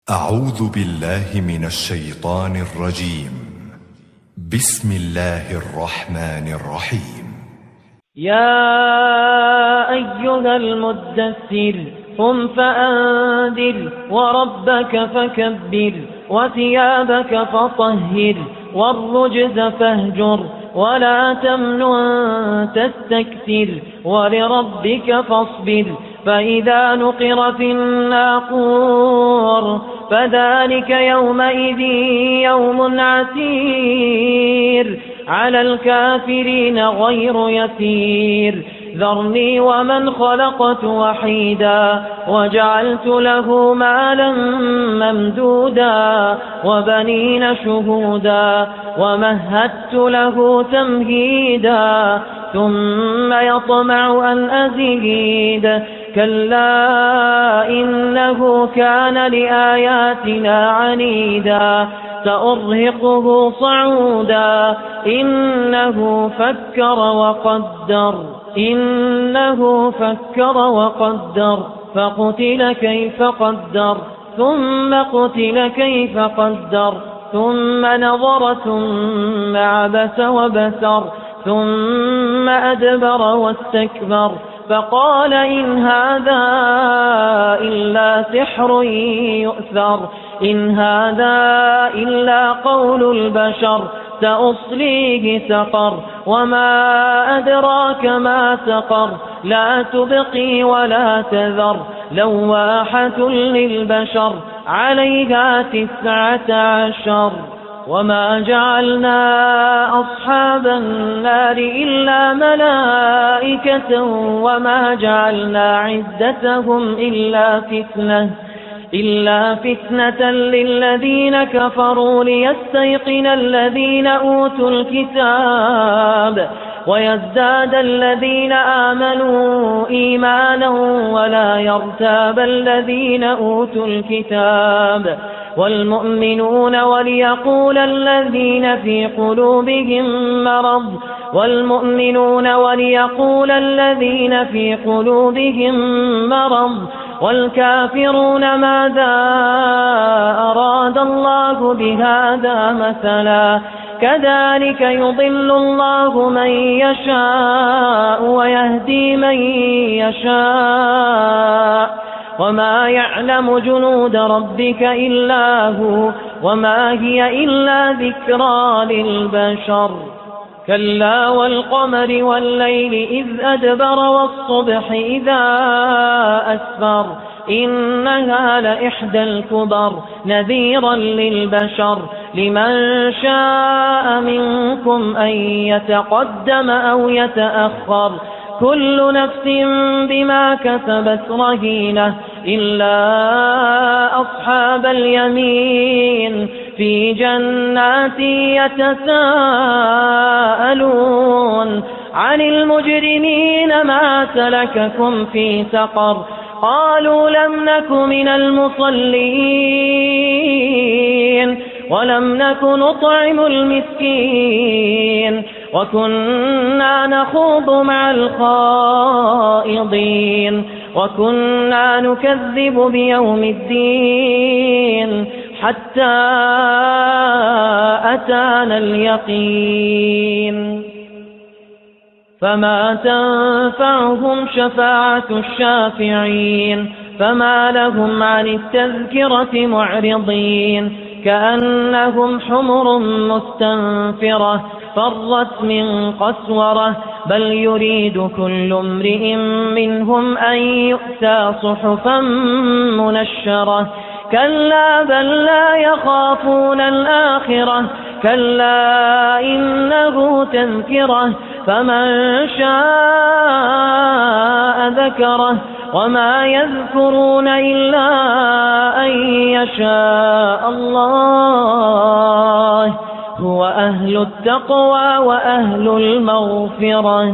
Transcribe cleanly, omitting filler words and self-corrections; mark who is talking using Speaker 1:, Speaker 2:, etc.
Speaker 1: أعوذ بالله من الشيطان الرجيم. بسم الله الرحمن الرحيم.
Speaker 2: يا أيها المدثر قم فأنذر وربك فكبر وثيابك فطهر والرجز فاهجر ولا تمنن تستكثر ولربك فاصبر فإذا نقر في الناقور فذلك يومئذ يوم عسير على الكافرين غير يسير ذرني ومن خلقت وحيدا وجعلت له مالا ممدودا وبنين شهودا ومهدت له تمهيدا ثم يطمع أن أزيد كلا إنه كان لآياتنا عنيدا سأرهقه صعودا إنه فكر وقدر فقتل كيف قدر ثم قتل كيف قدر ثم نظر ثم عبس وبسر ثم أدبر واستكبر فقال إن هذا إلا سحر يؤثر إن هذا إلا قول البشر سأصليه سقر وما أدراك ما سقر لا تبقي ولا تذر لواحة للبشر عليها 19 وما جعلنا أصحاب النار إلا ملائكة وما جعلنا عدتهم إلا فتنة للذين كفروا ليستيقن الذين أوتوا الكتاب ويزداد الذين آمنوا إيمانا ولا يرتاب الذين أوتوا الكتاب والمؤمنون وليقول الذين في قلوبهم مرض والكافرون ماذا أراد الله بهذا مثلا كذلك يضل الله من يشاء ويهدي من يشاء وما يعلم جنود ربك إلا هو وما هي إلا ذكرى للبشر كلا والقمر والليل إذ أدبر والصبح إذا أسفر إنها لإحدى الكبر نذيرا للبشر لمن شاء منكم أن يتقدم أو يتأخر كل نفس بما كسبت رهينة إلا أصحاب اليمين في جنات يتساءلون عن المجرمين ما سلككم في سقر قالوا لم نك من المصلين ولم نك نطعم المسكين وكنا نخوض مع الخائضين وكنا نكذب بيوم الدين حتى أتانا اليقين فما تنفعهم شفاعة الشافعين فما لهم عن التذكرة معرضين كأنهم حمر مستنفرة فرت من قسورة بل يريد كل امرئ منهم أن يؤتى صحفا منشرة كلا بل لا يخافون الآخرة كلا إنه تذكرة فمن شاء ذكره وما يذكرون إلا أن يشاء الله هو أهل التقوى وأهل المغفرة